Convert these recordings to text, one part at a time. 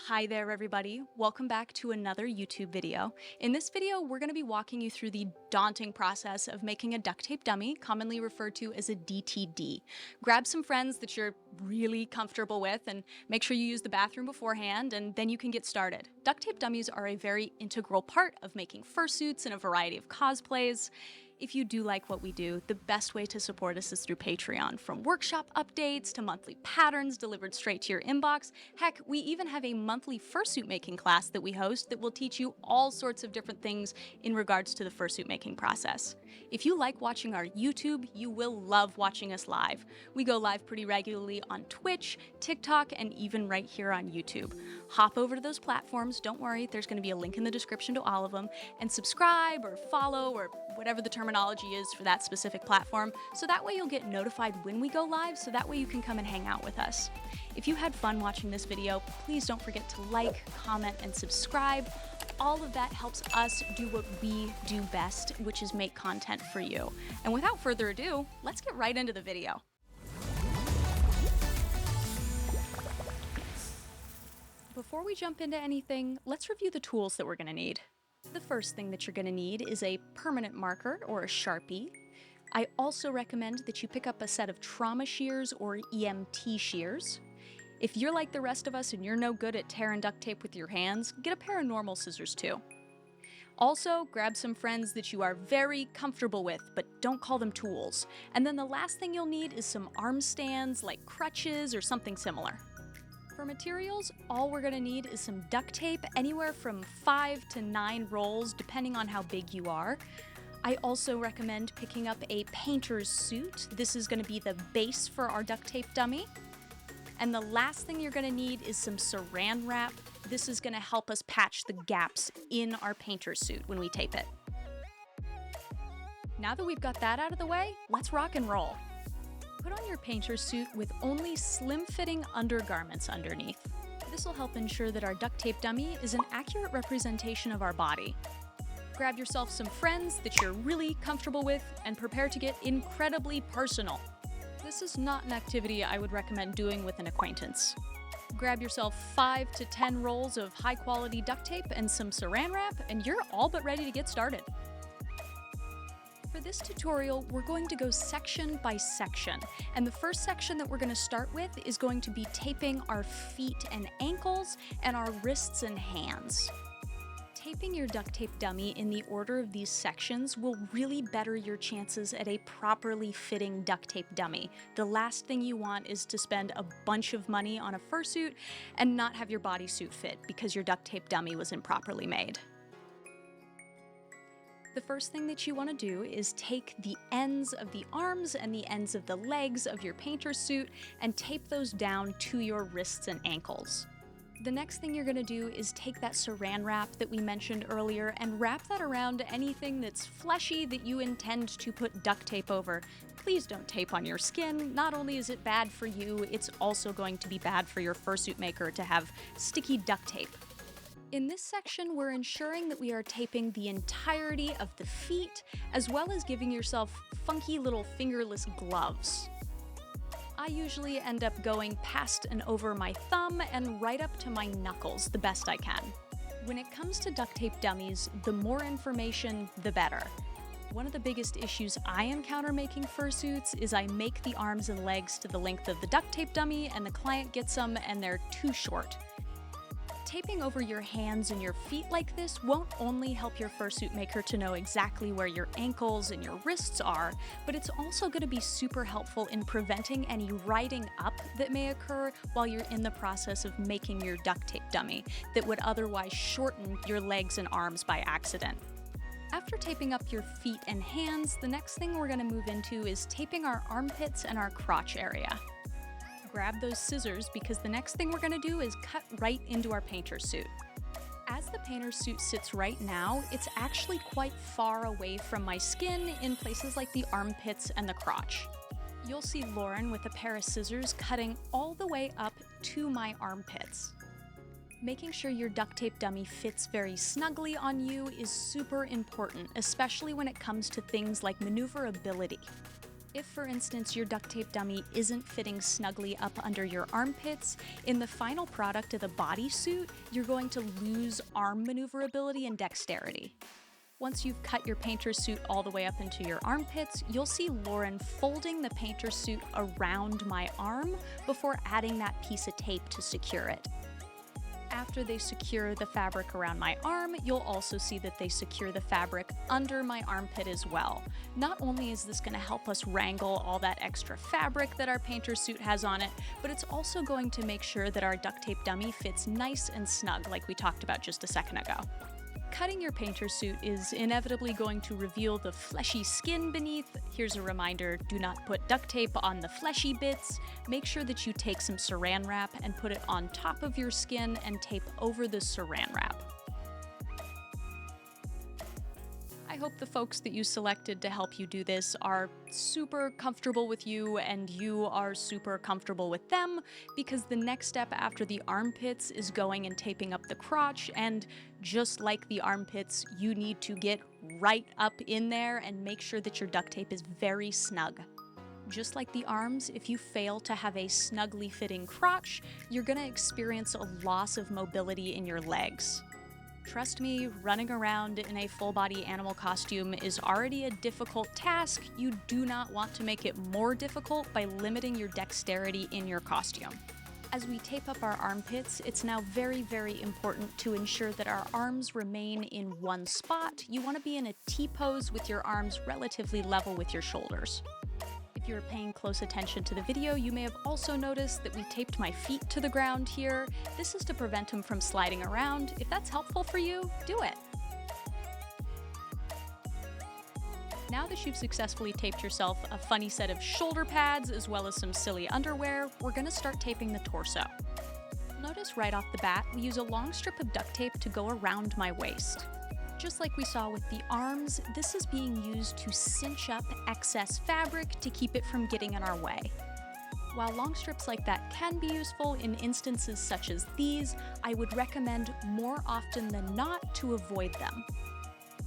Hi there everybody, welcome back to another YouTube video. In this video, we're going to be walking you through the daunting process of making a duct tape dummy, commonly referred to as a DTD. Grab some friends that you're really comfortable with and make sure you use the bathroom beforehand, and then you can get started. Duct tape dummies are a very integral part of making fursuits and a variety of cosplays. If you do like what we do, the best way to support us is through Patreon. From workshop updates to monthly patterns delivered straight to your inbox. Heck, we even have a monthly fursuit making class that we host that will teach you all sorts of different things in regards to the fursuit making process. If you like watching our YouTube, you will love watching us live. We go live pretty regularly on Twitch, TikTok, and even right here on YouTube. Hop over to those platforms, don't worry, there's going to be a link in the description to all of them, and subscribe or follow or whatever the terminology is for that specific platform, so that way you'll get notified when we go live, so that way you can come and hang out with us. If you had fun watching this video, please don't forget to like, comment, and subscribe. All of that helps us do what we do best, which is make content for you. And without further ado, let's get right into the video. Before we jump into anything, let's review the tools that we're going to need. The first thing that you're going to need is a permanent marker or a Sharpie. I also recommend that you pick up a set of trauma shears or EMT shears. If you're like the rest of us and you're no good at tearing duct tape with your hands, get a pair of normal scissors too. Also, grab some friends that you are very comfortable with, but don't call them tools. And then the last thing you'll need is some arm stands like crutches or something similar. For materials, all we're going to need is some duct tape, anywhere from 5 to 9 rolls, depending on how big you are. I also recommend picking up a painter's suit. This is going to be the base for our duct tape dummy. And the last thing you're going to need is some saran wrap. This is going to help us patch the gaps in our painter's suit when we tape it. Now that we've got that out of the way, let's rock and roll. Put on your painter's suit with only slim-fitting undergarments underneath. This will help ensure that our duct tape dummy is an accurate representation of our body. Grab yourself some friends that you're really comfortable with and prepare to get incredibly personal. This is not an activity I would recommend doing with an acquaintance. Grab yourself 5 to 10 rolls of high-quality duct tape and some saran wrap, and you're all but ready to get started. For this tutorial, we're going to go section by section, and the first section that we're going to start with is going to be taping our feet and ankles and our wrists and hands. Taping your duct tape dummy in the order of these sections will really better your chances at a properly fitting duct tape dummy. The last thing you want is to spend a bunch of money on a fursuit and not have your bodysuit fit because your duct tape dummy was improperly made. The first thing that you want to do is take the ends of the arms and the ends of the legs of your painter's suit and tape those down to your wrists and ankles. The next thing you're going to do is take that saran wrap that we mentioned earlier and wrap that around anything that's fleshy that you intend to put duct tape over. Please don't tape on your skin. Not only is it bad for you, it's also going to be bad for your fursuit maker to have sticky duct tape. In this section, we're ensuring that we are taping the entirety of the feet, as well as giving yourself funky little fingerless gloves. I usually end up going past and over my thumb and right up to my knuckles the best I can. When it comes to duct tape dummies, the more information, the better. One of the biggest issues I encounter making fursuits is I make the arms and legs to the length of the duct tape dummy and the client gets them and they're too short. Taping over your hands and your feet like this won't only help your fursuit maker to know exactly where your ankles and your wrists are, but it's also going to be super helpful in preventing any riding up that may occur while you're in the process of making your duct tape dummy that would otherwise shorten your legs and arms by accident. After taping up your feet and hands, the next thing we're going to move into is taping our armpits and our crotch area. Grab those scissors because the next thing we're going to do is cut right into our painter's suit. As the painter's suit sits right now, it's actually quite far away from my skin in places like the armpits and the crotch. You'll see Lauren with a pair of scissors cutting all the way up to my armpits. Making sure your duct tape dummy fits very snugly on you is super important, especially when it comes to things like maneuverability. If, for instance, your duct tape dummy isn't fitting snugly up under your armpits, in the final product of the bodysuit, you're going to lose arm maneuverability and dexterity. Once you've cut your painter suit all the way up into your armpits, you'll see Lauren folding the painter suit around my arm before adding that piece of tape to secure it. After they secure the fabric around my arm, you'll also see that they secure the fabric under my armpit as well. Not only is this going to help us wrangle all that extra fabric that our painter suit has on it, but it's also going to make sure that our duct tape dummy fits nice and snug like we talked about just a second ago. Cutting your painter suit is inevitably going to reveal the fleshy skin beneath. Here's a reminder, do not put duct tape on the fleshy bits. Make sure that you take some saran wrap and put it on top of your skin and tape over the saran wrap. I hope the folks that you selected to help you do this are super comfortable with you and you are super comfortable with them, because the next step after the armpits is going and taping up the crotch, and just like the armpits, you need to get right up in there and make sure that your duct tape is very snug. Just like the arms, if you fail to have a snugly fitting crotch, you're going to experience a loss of mobility in your legs. Trust me, running around in a full-body animal costume is already a difficult task. You do not want to make it more difficult by limiting your dexterity in your costume. As we tape up our armpits, it's now very, very important to ensure that our arms remain in one spot. You want to be in a T-pose with your arms relatively level with your shoulders. If you're paying close attention to the video, you may have also noticed that we taped my feet to the ground here. This is to prevent them from sliding around. If that's helpful for you, do it. Now that you've successfully taped yourself a funny set of shoulder pads as well as some silly underwear, we're going to start taping the torso. Notice right off the bat, we use a long strip of duct tape to go around my waist. Just like we saw with the arms, this is being used to cinch up excess fabric to keep it from getting in our way. While long strips like that can be useful in instances such as these, I would recommend more often than not to avoid them.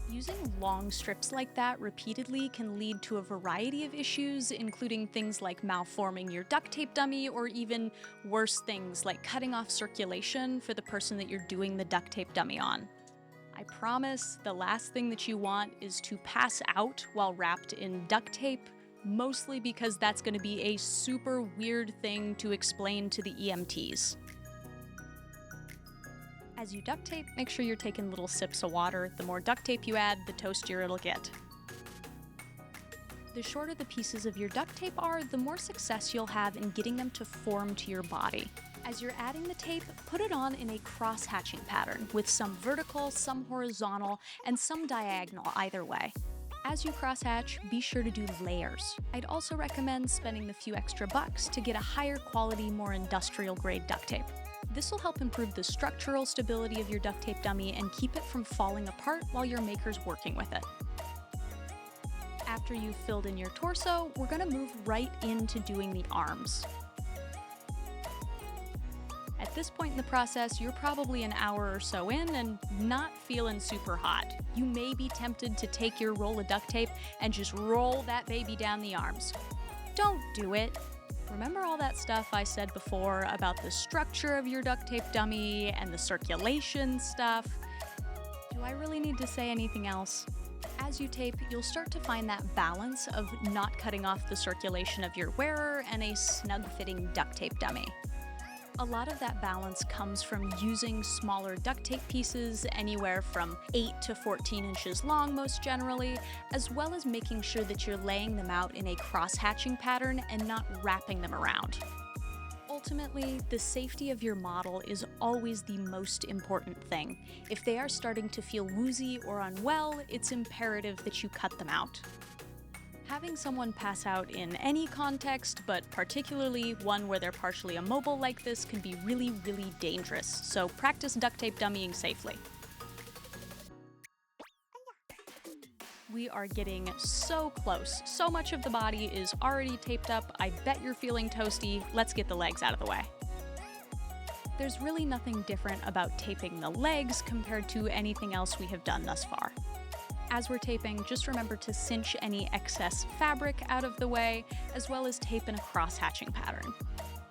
Using long strips like that repeatedly can lead to a variety of issues, including things like malforming your duct tape dummy, or even worse things like cutting off circulation for the person that you're doing the duct tape dummy on. I promise the last thing that you want is to pass out while wrapped in duct tape, mostly because that's going to be a super weird thing to explain to the EMTs. As you duct tape, make sure you're taking little sips of water. The more duct tape you add, the toastier it'll get. The shorter the pieces of your duct tape are, the more success you'll have in getting them to form to your body. As you're adding the tape, put it on in a cross-hatching pattern, with some vertical, some horizontal, and some diagonal either way. As you cross-hatch, be sure to do layers. I'd also recommend spending the few extra bucks to get a higher quality, more industrial-grade duct tape. This will help improve the structural stability of your duct tape dummy and keep it from falling apart while your maker's working with it. After you've filled in your torso, we're going to move right into doing the arms. At this point in the process, you're probably an hour or so in and not feeling super hot. You may be tempted to take your roll of duct tape and just roll that baby down the arms. Don't do it. Remember all that stuff I said before about the structure of your duct tape dummy and the circulation stuff? Do I really need to say anything else? As you tape, you'll start to find that balance of not cutting off the circulation of your wearer and a snug-fitting duct tape dummy. A lot of that balance comes from using smaller duct tape pieces, anywhere from 8 to 14 inches long most generally, as well as making sure that you're laying them out in a cross-hatching pattern and not wrapping them around. Ultimately, the safety of your model is always the most important thing. If they are starting to feel woozy or unwell, it's imperative that you cut them out. Having someone pass out in any context, but particularly one where they're partially immobile like this, can be really, really dangerous, so practice duct tape dummying safely. We are getting so close. So much of the body is already taped up. I bet you're feeling toasty. Let's get the legs out of the way. There's really nothing different about taping the legs compared to anything else we have done thus far. As we're taping, just remember to cinch any excess fabric out of the way, as well as tape in a cross-hatching pattern.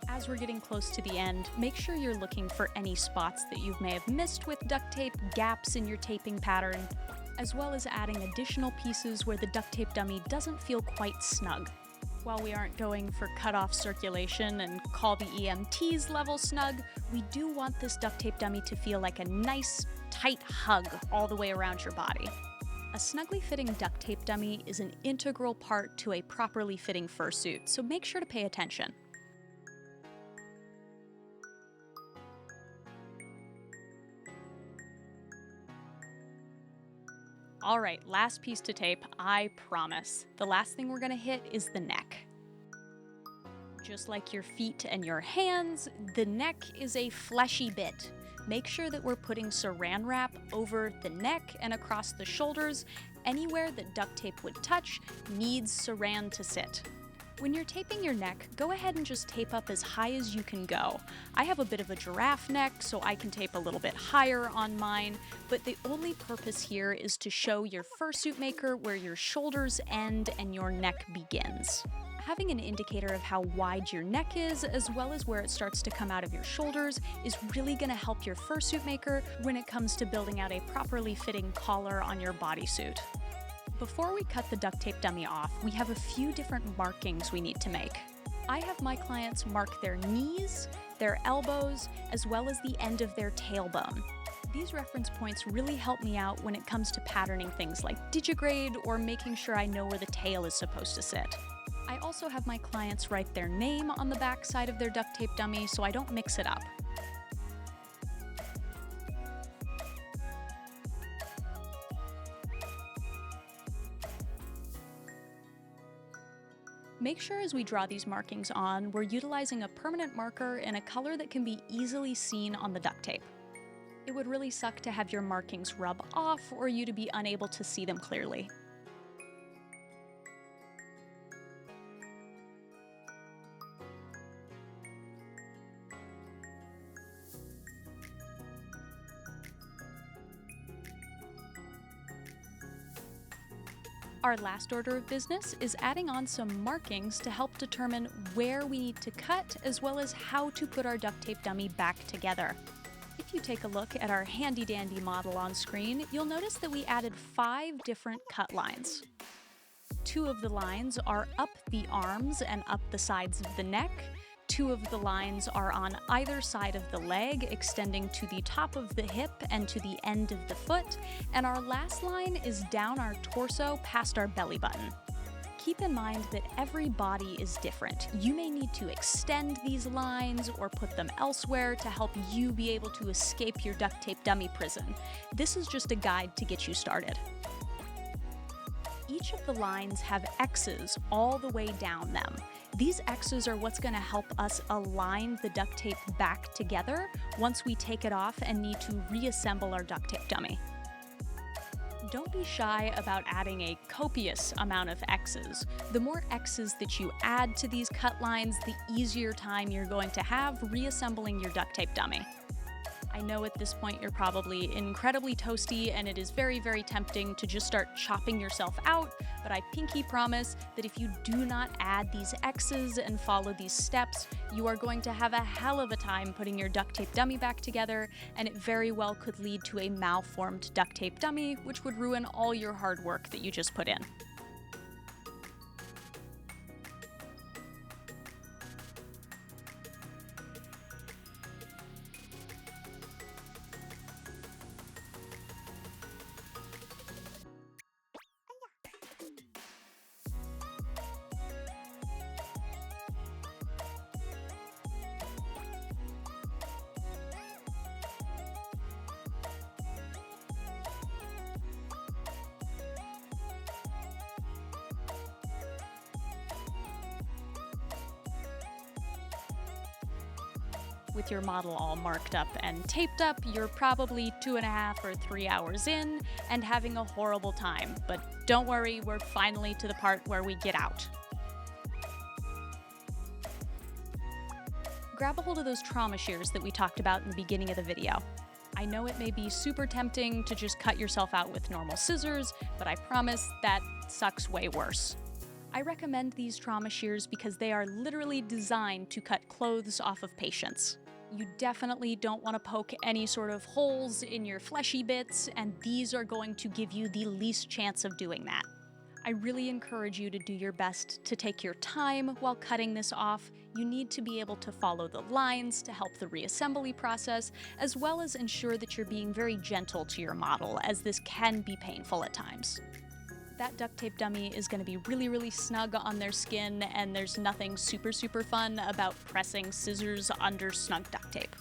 As we're getting close to the end, make sure you're looking for any spots that you may have missed with duct tape, gaps in your taping pattern, as well as adding additional pieces where the duct tape dummy doesn't feel quite snug. While we aren't going for cut-off circulation and call the EMTs level snug, we do want this duct tape dummy to feel like a nice, tight hug all the way around your body. A snugly fitting duct tape dummy is an integral part to a properly fitting fursuit, so make sure to pay attention. Alright, last piece to tape, I promise. The last thing we're gonna hit is the neck. Just like your feet and your hands, the neck is a fleshy bit. Make sure that we're putting saran wrap over the neck and across the shoulders. Anywhere that duct tape would touch needs saran to sit. When you're taping your neck, go ahead and just tape up as high as you can go. I have a bit of a giraffe neck, so I can tape a little bit higher on mine, but the only purpose here is to show your fursuit maker where your shoulders end and your neck begins. Having an indicator of how wide your neck is, as well as where it starts to come out of your shoulders, is really going to help your fursuit maker when it comes to building out a properly fitting collar on your bodysuit. Before we cut the duct tape dummy off, we have a few different markings we need to make. I have my clients mark their knees, their elbows, as well as the end of their tailbone. These reference points really help me out when it comes to patterning things like digigrade or making sure I know where the tail is supposed to sit. I also have my clients write their name on the back side of their duct tape dummy so I don't mix it up. Make sure as we draw these markings on, we're utilizing a permanent marker in a color that can be easily seen on the duct tape. It would really suck to have your markings rub off or you to be unable to see them clearly. Our last order of business is adding on some markings to help determine where we need to cut, as well as how to put our duct tape dummy back together. If you take a look at our handy-dandy model on screen, you'll notice that we added 5 different cut lines. 2 of the lines are up the arms and up the sides of the neck. 2 of the lines are on either side of the leg, extending to the top of the hip and to the end of the foot, and our last line is down our torso past our belly button. Keep in mind that every body is different. You may need to extend these lines or put them elsewhere to help you be able to escape your duct tape dummy prison. This is just a guide to get you started. Each of the lines have X's all the way down them. These X's are what's going to help us align the duct tape back together once we take it off and need to reassemble our duct tape dummy. Don't be shy about adding a copious amount of X's. The more X's that you add to these cut lines, the easier time you're going to have reassembling your duct tape dummy. I know at this point you're probably incredibly toasty and it is very, very tempting to just start chopping yourself out, but I pinky promise that if you do not add these X's and follow these steps, you are going to have a hell of a time putting your duct tape dummy back together, and it very well could lead to a malformed duct tape dummy, which would ruin all your hard work that you just put in. With your model all marked up and taped up, you're probably 2.5 or 3 hours in and having a horrible time. But don't worry, we're finally to the part where we get out. Grab a hold of those trauma shears that we talked about in the beginning of the video. I know it may be super tempting to just cut yourself out with normal scissors, but I promise that sucks way worse. I recommend these trauma shears because they are literally designed to cut clothes off of patients. You definitely don't want to poke any sort of holes in your fleshy bits, and these are going to give you the least chance of doing that. I really encourage you to do your best to take your time while cutting this off. You need to be able to follow the lines to help the reassembly process, as well as ensure that you're being very gentle to your model, as this can be painful at times. That duct tape dummy is going to be really snug on their skin, and there's nothing super fun about pressing scissors under snug duct tape.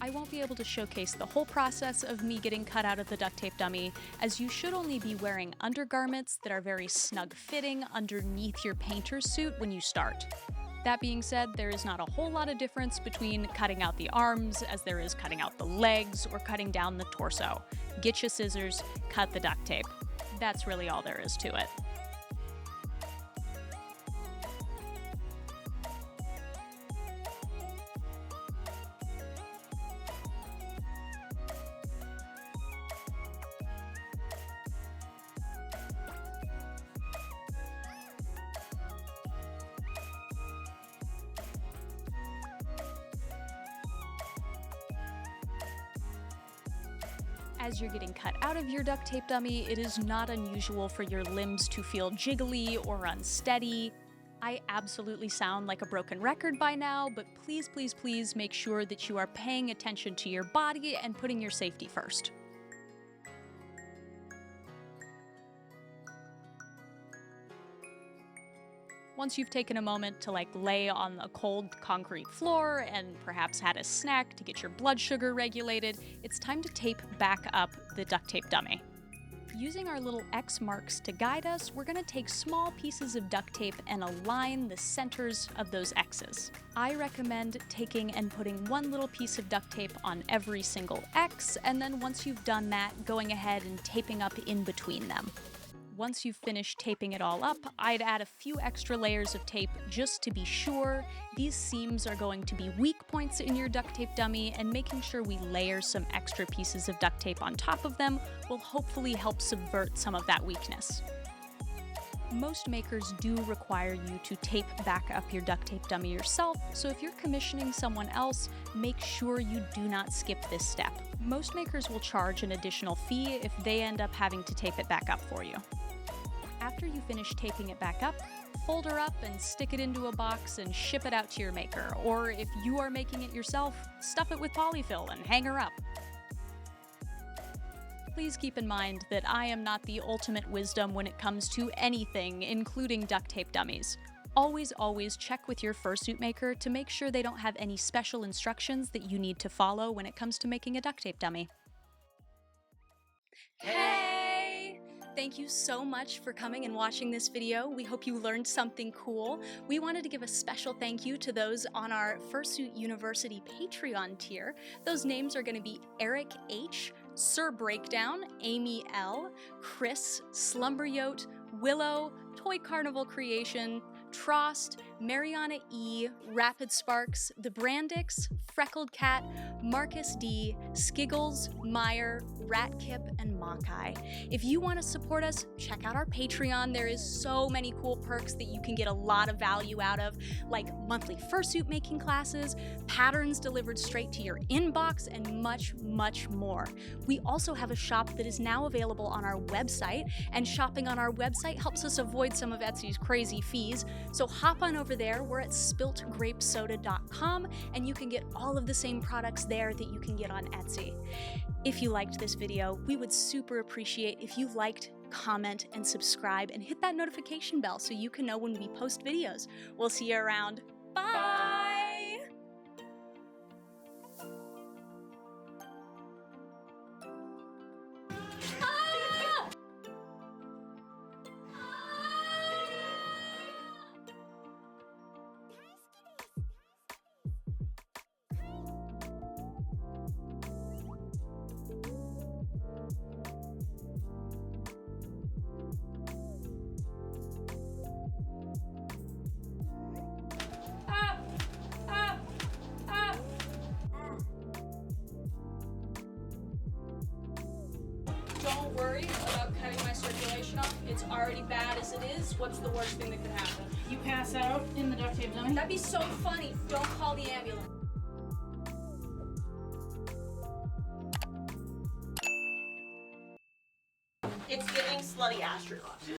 I won't be able to showcase the whole process of me getting cut out of the duct tape dummy, as you should only be wearing undergarments that are very snug fitting underneath your painter's suit when you start. That being said, there is not a whole lot of difference between cutting out the arms as there is cutting out the legs or cutting down the torso. Get your scissors, cut the duct tape. That's really all there is to it. As you're getting cut out of your duct tape dummy, it is not unusual for your limbs to feel jiggly or unsteady. I absolutely sound like a broken record by now, but please make sure that you are paying attention to your body and putting your safety first. Once you've taken a moment to lay on a cold concrete floor and perhaps had a snack to get your blood sugar regulated, it's time to tape back up the duct tape dummy. Using our little X marks to guide us, we're going to take small pieces of duct tape and align the centers of those X's. I recommend taking and putting one little piece of duct tape on every single X, and then once you've done that, going ahead and taping up in between them. Once you've finished taping it all up, I'd add a few extra layers of tape just to be sure. These seams are going to be weak points in your duct tape dummy, and making sure we layer some extra pieces of duct tape on top of them will hopefully help subvert some of that weakness. Most makers do require you to tape back up your duct tape dummy yourself, so if you're commissioning someone else, make sure you do not skip this step. Most makers will charge an additional fee if they end up having to tape it back up for you. After you finish taping it back up, fold her up and stick it into a box and ship it out to your maker, or if you are making it yourself, stuff it with polyfill and hang her up. Please keep in mind that I am not the ultimate wisdom when it comes to anything, including duct tape dummies. Always check with your fursuit maker to make sure they don't have any special instructions that you need to follow when it comes to making a duct tape dummy. Hey! Thank you so much for coming and watching this video. We hope you learned something cool. We wanted to give a special thank you to those on our Fursuit University Patreon tier. Those names are going to be Eric H., Sir Breakdown, Amy L., Chris, Slumberyote, Willow, Toy Carnival Creation, Trost, Mariana E., Rapid Sparks, The Brandix, Freckled Cat, Marcus D., Skiggles, Meyer, Ratkip, and Makai. If you want to support us, check out our Patreon. There is so many cool perks that you can get a lot of value out of, like monthly fursuit making classes, patterns delivered straight to your inbox, and much more. We also have a shop that is now available on our website, and shopping on our website helps us avoid some of Etsy's crazy fees. So hop on over there. We're at spiltgrapesoda.com, and you can get all of the same products there that you can get on Etsy. If you liked this video, we would super appreciate if you liked, comment, and subscribe, and hit that notification bell so you can know when we post videos. We'll see you around. Bye! Ah! worry about cutting my circulation off. It's already bad as it is. What's the worst thing that could happen? You pass out in the duct tape dummy? That'd be so funny. Don't call the ambulance. It's giving slutty astronaut.